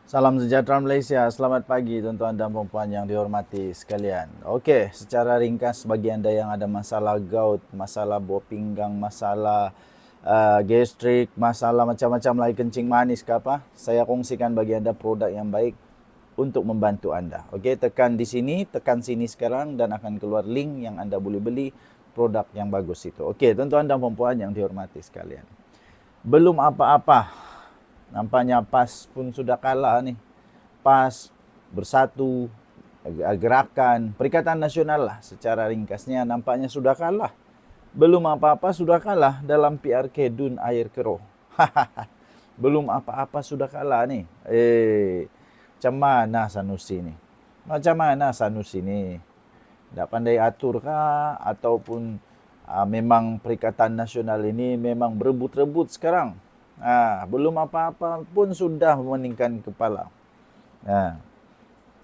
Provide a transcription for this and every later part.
Salam sejahtera Malaysia, selamat pagi tuan-tuan dan puan yang dihormati sekalian. Okey, secara ringkas bagi anda yang ada masalah gout, masalah buah pinggang, masalah gastrik, masalah macam-macam lagi kencing manis ke apa, saya kongsikan bagi anda produk yang baik untuk membantu anda. Okey, tekan di sini, tekan sini sekarang dan akan keluar link yang anda boleh beli produk yang bagus itu. Okey, tuan-tuan dan puan yang dihormati sekalian. Belum apa-apa, nampaknya PAS pun sudah kalah nih. PAS, Bersatu, Gerakan, Perikatan Nasional lah secara ringkasnya nampaknya sudah kalah. Belum apa-apa sudah kalah dalam PRK Dun Air Keroh. Belum apa-apa sudah kalah nih. Macam mana Sanusi ni? Macam mana Sanusi ni? Tak pandai atur kah? Ataupun memang Perikatan Nasional ini memang berebut-rebut sekarang? Belum apa-apa pun sudah memeningkan kepala.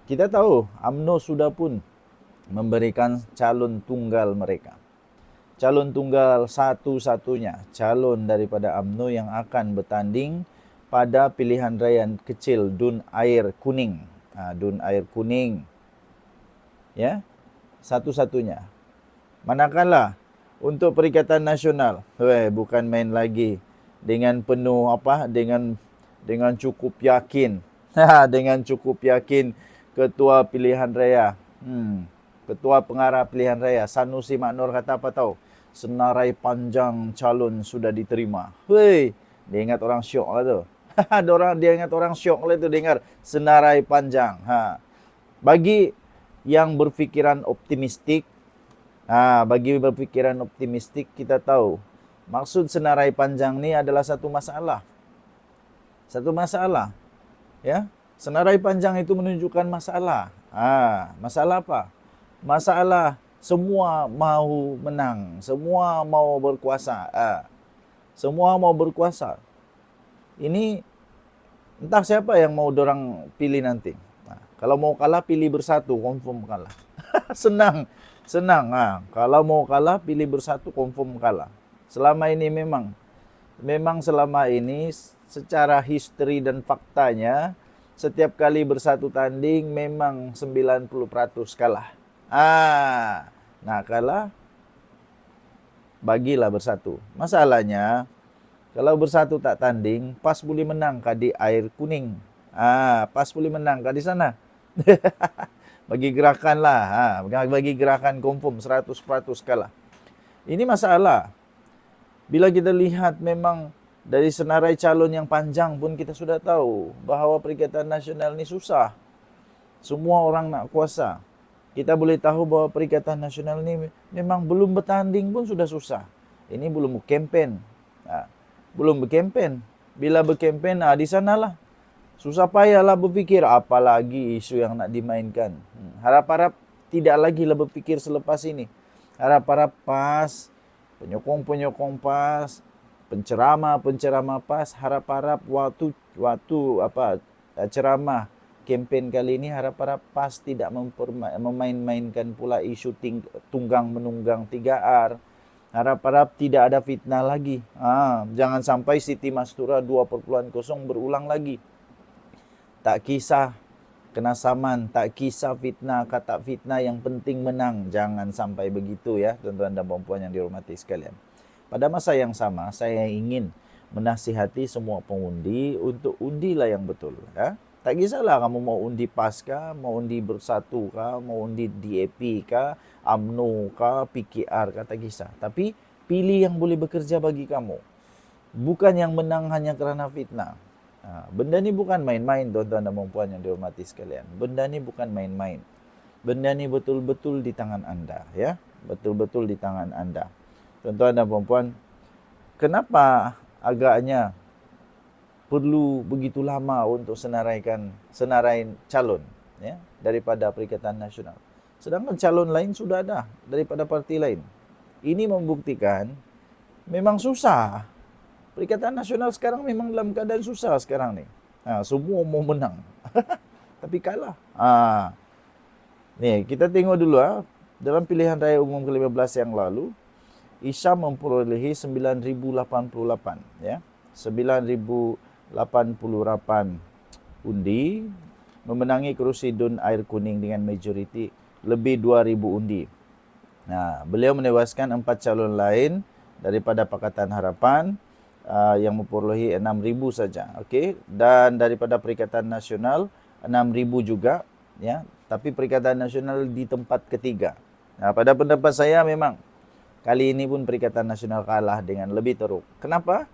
Kita tahu UMNO sudah pun memberikan calon tunggal mereka. Calon tunggal satu-satunya calon daripada UMNO yang akan bertanding pada pilihan raya kecil Dun Air Kuning. Dun Air Kuning. Ya, satu-satunya. Manakala untuk Perikatan Nasional, bukan main lagi dengan penuh dengan cukup yakin. Dengan cukup yakin ketua pilihan raya. Ketua pengarah pilihan raya Sanusi Maknor kata apa tahu? Senarai panjang calon sudah diterima. Dia ingat orang syok lah tu. Dia ingat orang syok lah tu dengar senarai panjang. Bagi yang berfikiran optimistik, kita tahu maksud senarai panjang ni adalah satu masalah. Satu masalah. Ya, senarai panjang itu menunjukkan masalah. Masalah apa? Masalah semua mau menang, semua mau berkuasa. Semua mau berkuasa. Ini entah siapa yang mau dorang pilih nanti. Kalau mau kalah pilih Bersatu, confirm kalah. Senang. Kalau mau kalah pilih Bersatu, confirm kalah. Selama ini memang selama ini secara history dan faktanya setiap kali Bersatu tanding memang 90% kalah. Kalah bagilah Bersatu. Masalahnya kalau Bersatu tak tanding, PAS boleh menang di Air Kuning. PAS boleh menang di sana. Bagi Gerakan lah. Bagi Gerakan confirm 100% kalah. Ini masalah. Bila kita lihat memang dari senarai calon yang panjang pun kita sudah tahu bahawa Perikatan Nasional ni susah. Semua orang nak kuasa. Kita boleh tahu bahawa Perikatan Nasional ni memang belum bertanding pun sudah susah. Ini belum berkempen. Belum berkempen. Bila berkempen, di sanalah. Susah payahlah berfikir apalagi isu yang nak dimainkan. Harap-harap tidak lagi lah berfikir selepas ini. Harap-harap PAS, penyokong-penyokong PAS, penceramah-penceramah PAS, harap-harap waktu ceramah kempen kali ini harap-harap PAS tidak memain-mainkan pula isu tunggang menunggang 3R. Harap-harap tidak ada fitnah lagi. Jangan sampai Siti Mastura 2.0 berulang lagi. Tak kisah kena saman, tak kisah fitnah, kata fitnah, yang penting menang. Jangan sampai begitu ya, tuan-tuan dan puan-puan yang dihormati sekalian. Pada masa yang sama, saya ingin menasihati semua pengundi untuk undilah yang betul. Ya? Tak kisahlah kamu mau undi PAS kah, mau undi Bersatu kah, mau undi DAP kah, UMNO kah, PKR kah, tak kisah. Tapi pilih yang boleh bekerja bagi kamu. Bukan yang menang hanya kerana fitnah. Benda ni bukan main-main, tuan-tuan dan puan yang dihormati sekalian. Benda ni bukan main-main. Benda ni betul-betul di tangan anda, ya. Betul-betul di tangan anda. Tuan-tuan dan puan, kenapa agaknya perlu begitu lama untuk senarai calon, ya, daripada Perikatan Nasional. Sedangkan calon lain sudah ada daripada parti lain. Ini membuktikan memang susah. Perikatan Nasional sekarang memang dalam keadaan susah sekarang ni. Semua mau menang. Tapi kalah. Nih, kita tengok dulu dalam pilihan raya umum ke-15 yang lalu, Isyam memperolehi 9,088 ya. 9,088 undi, memenangi Krusidun Air Kuning dengan majoriti lebih 2.000 undi. Nah, beliau menewaskan 4 calon lain daripada Pakatan Harapan yang memperolehi 6.000 saja. Okey, dan daripada Perikatan Nasional 6.000 juga, ya. Tapi Perikatan Nasional di tempat ketiga. Nah, pada pendapat saya memang kali ini pun Perikatan Nasional kalah dengan lebih teruk. Kenapa?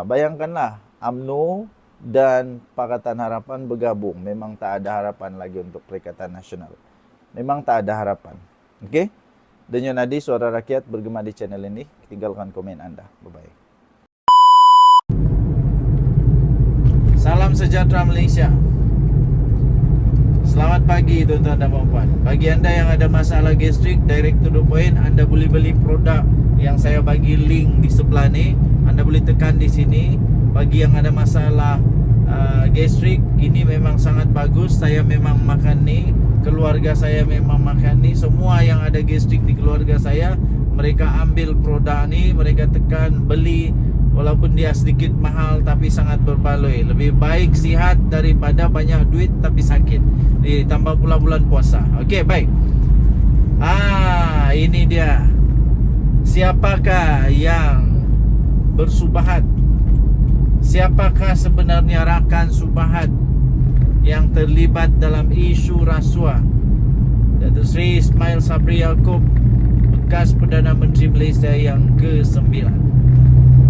Bayangkanlah UMNO dan Pakatan Harapan bergabung. Memang tak ada harapan lagi untuk Perikatan Nasional. Memang tak ada harapan. Okey? Denyo Nadi, Suara Rakyat, bergema di channel ini. Tinggalkan komen anda. Bye-bye. Salam sejahtera Malaysia. Selamat pagi tuan-tuan dan puan-puan. Bagi anda yang ada masalah gastrik, direct to the point, anda boleh beli produk yang saya bagi link di sebelah ni. Anda boleh tekan di sini. Bagi yang ada masalah gastrik, ini memang sangat bagus. Saya memang makan ni, keluarga saya memang makan ni. Semua yang ada gastrik di keluarga saya, mereka ambil produk ni, mereka tekan, beli. Walaupun dia sedikit mahal tapi sangat berbaloi. Lebih baik sihat daripada banyak duit tapi sakit. Ditambah pula bulan puasa. Okey, baik. Ini dia. Siapakah yang bersubahat? Siapakah sebenarnya rakan subahat yang terlibat dalam isu rasuah? Datuk Seri Ismail Sabri Yaakob, bekas Perdana Menteri Malaysia yang ke-9.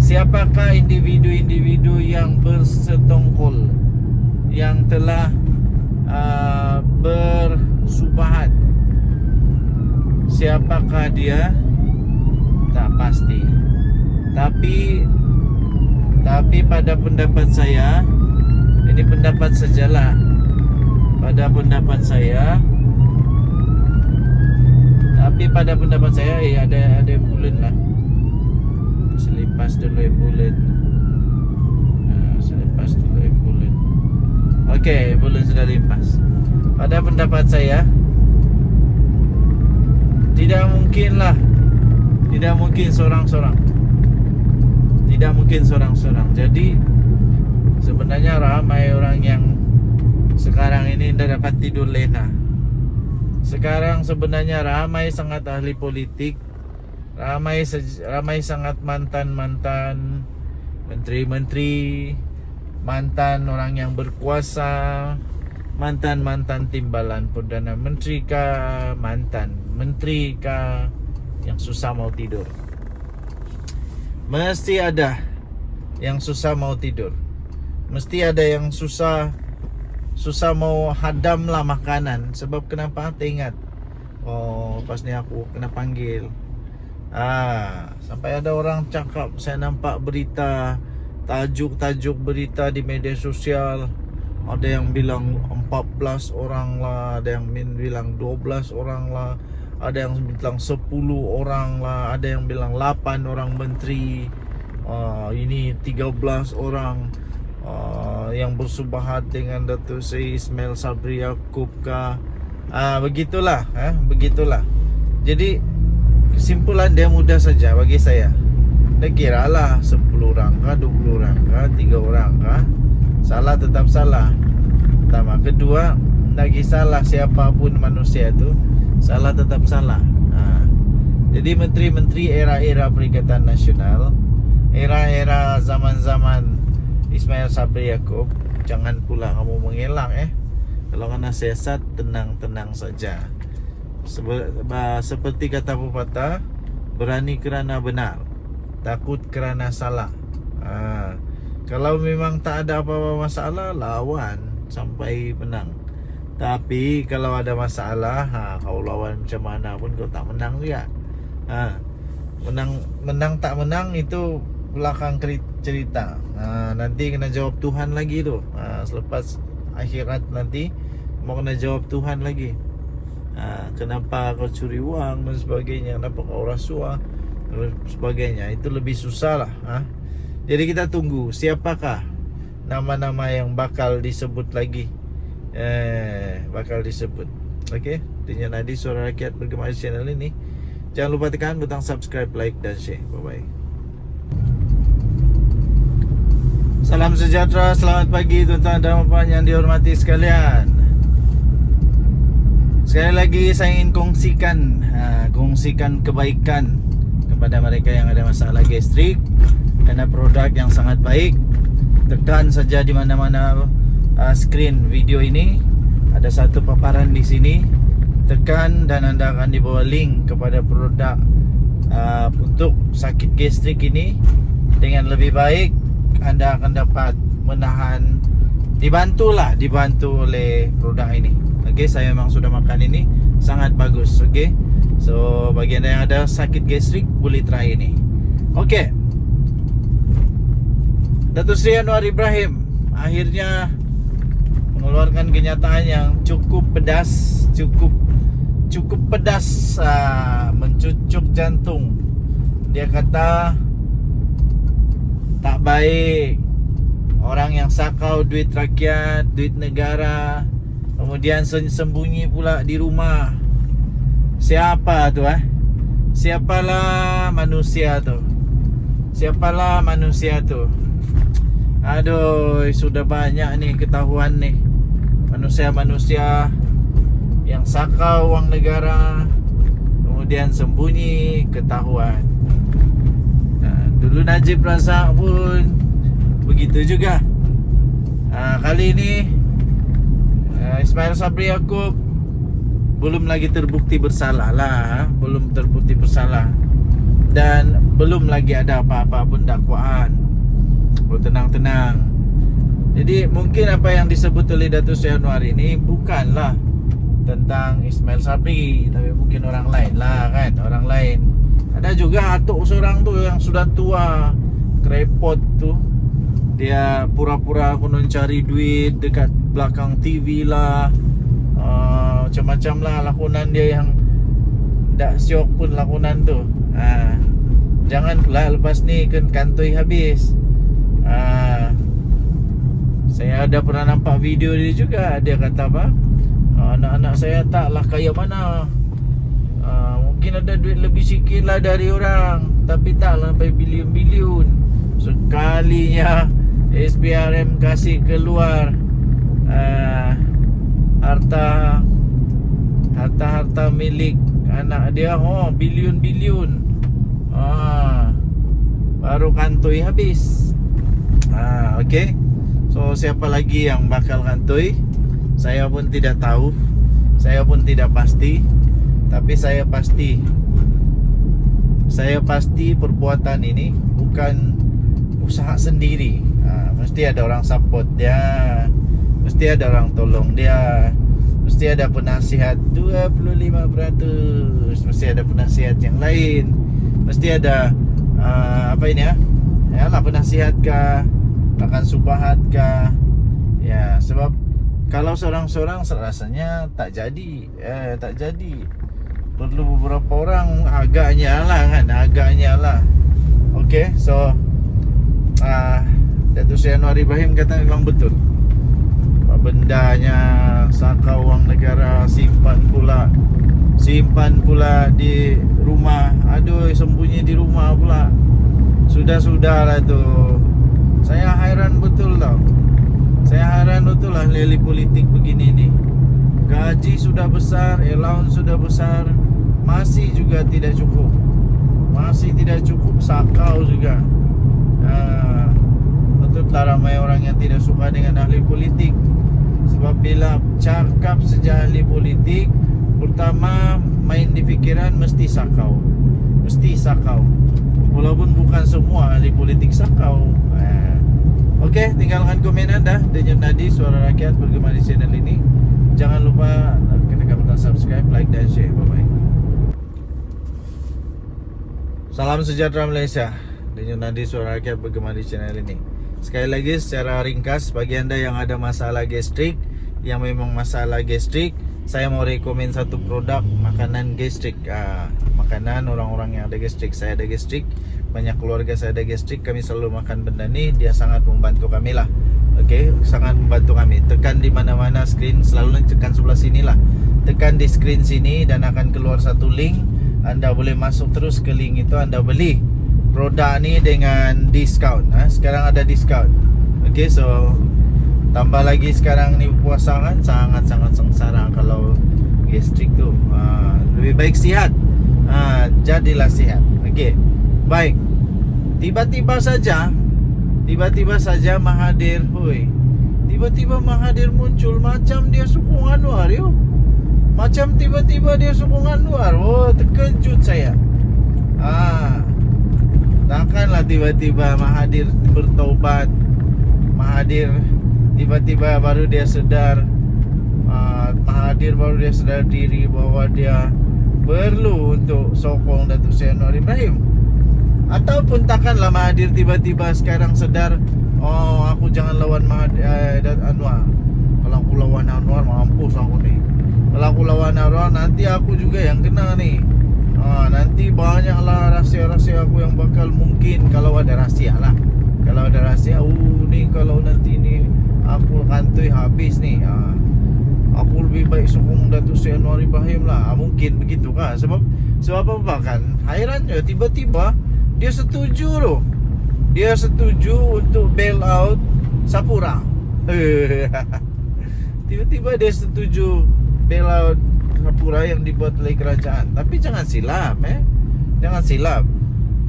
Siapakah individu-individu yang bersetongkol, yang telah bersubahat? Siapakah dia? Tak pasti. Tapi pada pendapat saya, ini pendapat sajalah. Pada pendapat saya, ada yang bulan lah. Selepas dulu yang bulan. Okey, bulan sudah limpas. Pada pendapat saya, tidak mungkin seorang-seorang. Jadi sebenarnya ramai orang yang sekarang ini tidak dapat tidur lena. Sekarang sebenarnya ramai sangat ahli politik, ramai sangat mantan menteri-menteri, mantan orang yang berkuasa, mantan timbalan Perdana Menteri kah, mantan menteri kah, yang susah mau tidur. Mesti ada yang susah mau tidur. Mesti ada yang susah mau hadam lah makanan. Sebab kenapa? Teringat, pas ni aku kena panggil. Sampai ada orang cakap, saya nampak berita, tajuk berita di media sosial. Ada yang bilang 14 orang lah, ada yang bilang 12 orang lah, ada yang bilang 10 orang lah, ada yang bilang 8 orang menteri. Ini 13 orang yang bersubahat dengan Datuk Seri Ismail Sabri Yaakob kah. Begitulah. Jadi kesimpulan dia mudah saja bagi saya. Dah kira lah 10 orang kah, 20 orang kah, 3 orang kah, salah tetap salah. Pertama. Kedua, tak kisahlah siapapun manusia itu, salah tetap salah. Jadi menteri-menteri era-era Perikatan Nasional, era-era zaman-zaman Ismail Sabri Yaakob, jangan pula kamu mengelak. Kalau kena siasat, tenang-tenang saja. Seperti kata pepatah, berani kerana benar, takut kerana salah. Kalau memang tak ada apa-apa masalah, lawan sampai menang. Tapi kalau ada masalah, kau lawan macam mana pun kau tak menang juga. Menang tak menang itu belakang cerita. Nanti kena jawab Tuhan lagi tu. Selepas akhirat nanti mau kena jawab Tuhan lagi. Kenapa kau curi uang dan sebagainya, kenapa kau rasuah dan sebagainya. Itu lebih susah lah. Jadi kita tunggu siapakah nama-nama yang bakal disebut lagi. Bakal disebut. Okey, Denyo Nadi, Suara Rakyat, bergema di channel ini. Jangan lupa tekan butang subscribe, like dan share. Bye bye. Salam sejahtera, selamat pagi tuan-tuan dan puan yang dihormati sekalian. Sekali lagi saya ingin kongsikan kebaikan kepada mereka yang ada masalah gastrik. Ada produk yang sangat baik. Tekan saja di mana-mana screen video ini, ada satu paparan di sini. Tekan dan anda akan dibawa link kepada produk untuk sakit gastrik ini. Dengan lebih baik anda akan dapat menahan, dibantu oleh produk ini. Okey, saya memang sudah makan ini, sangat bagus. Okey, so bagi anda yang ada sakit gastrik boleh try ini. Okey, Datuk Seri Anwar Ibrahim akhirnya mengeluarkan kenyataan yang cukup pedas, mencucuk jantung. Dia kata tak baik orang yang sakau duit rakyat, duit negara, kemudian sembunyi pula di rumah. Siapa tu Siapalah manusia tu? Aduh, sudah banyak nih ketahuan nih manusia-manusia yang sakau wang negara kemudian sembunyi, ketahuan. Dulu Najib Razak pun begitu juga. Kali ini Ismail Sabri Yaakob belum lagi terbukti bersalah dan belum lagi ada apa-apa pun dakwaan. Tenang. Jadi mungkin apa yang disebut oleh Datuk Seri Anwar ini bukanlah tentang Ismail Sabri, tapi mungkin orang lain lah kan, orang lain. Ada juga atuk seorang tu yang sudah tua, krepot tu. Dia pura-pura konon cari duit dekat belakang TV lah, macam-macam lah lakonan dia yang tak syok pun lakonan tu. Jangan pula lepas ni kantoi habis. Saya ada pernah nampak video dia juga. Dia kata apa, anak-anak saya taklah kaya mana, mungkin ada duit lebih sikit lah dari orang, tapi taklah sampai bilion-bilion. Sekalinya SPRM kasih keluar harta milik anak dia, bilion-bilion, baru kantoi habis. Okay. So siapa lagi yang bakal kantoi, saya pun tidak tahu, saya pun tidak pasti. Tapi saya pasti perbuatan ini bukan usaha sendiri. Mesti ada orang support dia, mesti ada orang tolong dia, mesti ada penasihat 25%, mesti ada penasihat yang lain, mesti ada penasihat kah, akan subahat kah. Ya, sebab kalau seorang-seorang rasanya tak jadi. Perlu beberapa orang agaknya lah. Okay, so Datuk Seri Anwar Ibrahim kata memang betul. Bendanya sakau wang negara, simpan pula di rumah. Aduh, sembunyi di rumah pula. Sudah-sudahlah tu. Saya hairan betul lah ahli politik begini ni. Gaji sudah besar, allowance sudah besar, masih juga tidak cukup. Sakau juga. Betullah ramai orang yang tidak suka dengan ahli politik. Sebab bila cakap sejak ahli politik, pertama main di fikiran mesti sakau. Walaupun bukan semua ahli politik sakau. Okey, tinggalkan komen anda. Denyut Nadi, Suara Rakyat bergema di channel ini. Jangan lupa tekan butang subscribe, like dan share. Bye-bye. Salam sejahtera Malaysia. Denyut Nadi, Suara Rakyat bergema di channel ini. Sekali lagi secara ringkas, bagi anda yang ada masalah gastrik, yang memang masalah gastrik, saya mau rekomen satu produk makanan gastrik. Makanan orang-orang yang ada gastrik. Saya ada gastrik, banyak keluarga saya ada gastrik. Kami selalu makan benda ni. Dia sangat membantu kami lah. Okay, sangat membantu kami. Tekan di mana-mana screen, selalu tekan sebelah sini lah. Tekan di screen sini dan akan keluar satu link. Anda boleh masuk terus ke link itu, anda beli produk ni dengan diskaun. Sekarang ada diskaun. Oke, so tambah lagi sekarang nih puasa kan sangat-sangat sengsara kalau gastrik tuh. Lebih baik sihat. Jadilah sihat. Oke, baik. Tiba-tiba saja Mahathir, tiba-tiba Mahathir muncul macam dia sokong Anwar, yo. Macam tiba-tiba dia sokong Anwar. Oh, terkejut saya. Takkanlah tiba-tiba Mahathir bertaubat. Mahathir tiba-tiba baru dia sedar. Mahathir baru dia sedar diri bahwa dia perlu untuk sokong Datuk Seri Anwar Ibrahim. Ataupun takkanlah Mahathir tiba-tiba sekarang sedar, oh aku jangan lawan Anwar. Kalau aku lawan Anwar mampus aku nih. Kalau aku lawan Anwar nanti aku juga yang kena nih. Nanti banyaklah rahsia-rahsia aku yang bakal mungkin, kalau ada rahsia lah. Kalau ada rahsia, nih kalau nanti nih aku kantoi habis nih. Aku lebih baik sokong Datuk Seri Anwar Ibrahim lah. Mungkin begitu kan? Sebab apa kan? Hairannya tiba-tiba dia setuju loh. Dia setuju untuk bail out Sapura. Tiba-tiba dia setuju bail out Sapura yang dibuat oleh kerajaan. Tapi jangan silap, jangan silap.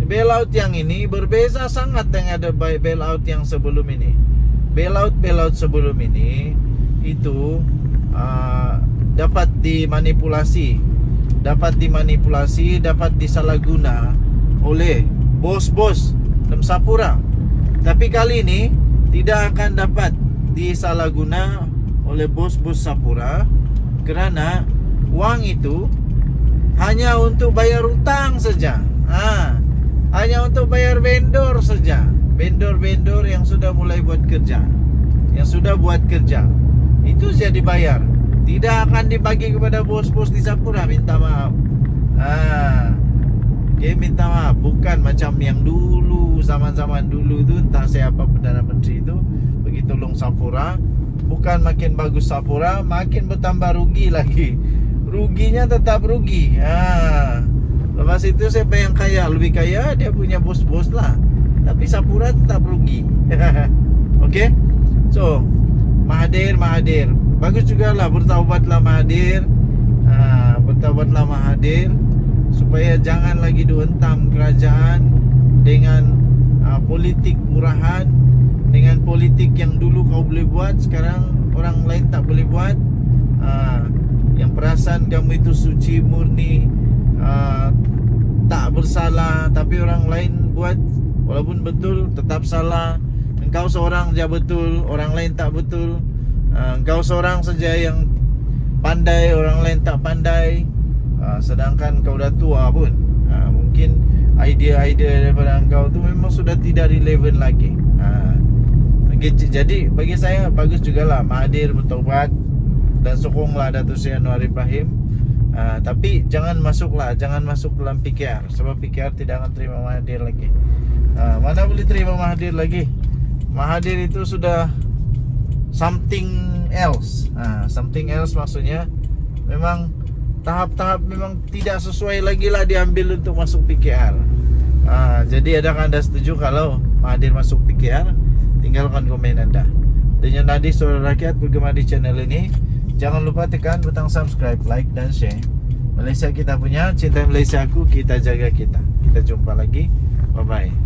Bail out yang ini berbeza sangat dengan ada bail out yang sebelum ini. Bail out sebelum ini itu dapat dimanipulasi, dapat disalahguna oleh bos-bos dalam Sapura. Tapi kali ini tidak akan dapat disalahguna oleh bos-bos Sapura, kerana uang itu hanya untuk bayar hutang saja. Hanya untuk bayar vendor saja. Vendor-vendor yang sudah mulai buat kerja, itu saja dibayar. Tidak akan dibagi kepada bos-bos di Sapura. Minta maaf. Minta maaf. Bukan macam yang dulu, zaman-zaman dulu tu, entah siapa Perdana Menteri itu pergi tolong Sapura. Bukan makin bagus Sapura, makin bertambah rugi lagi. Ruginya tetap rugi. Lepas itu siapa yang kaya, lebih kaya, dia punya bos-bos lah. Tapi Sapura tetap rugi. Okay? So Mahathir bagus juga lah, bertaubatlah Mahathir. Bertaubatlah Mahathir, supaya jangan lagi dihentam kerajaan dengan politik murahan, dengan politik yang dulu kau boleh buat, sekarang orang lain tak boleh buat. Yang perasaan kamu itu suci, murni, tak bersalah, tapi orang lain buat, walaupun betul tetap salah. Engkau seorang saja betul, orang lain tak betul. Engkau seorang saja yang pandai, orang lain tak pandai. Sedangkan kau dah tua pun, mungkin idea-idea daripada engkau tu memang sudah tidak relevan lagi. Jadi bagi saya bagus jugalah Mahathir bertaubat dan sokonglah Datuk Seri Anwar Ibrahim. Tapi jangan masuk dalam PKR, sebab PKR tidak akan terima Mahathir lagi. Mana boleh terima Mahathir lagi? Mahathir itu sudah something else. Something else maksudnya memang tahap-tahap memang tidak sesuai lagi lah diambil untuk masuk PKR. Jadi adakah anda setuju kalau Mahathir masuk PKR? Tinggalkan komen anda. Dengan Nadi Suara Rakyat bergema di channel ini. Jangan lupa tekan butang subscribe, like dan share. Malaysia kita punya, cinta Malaysia aku, kita jaga kita. Kita jumpa lagi. Bye bye.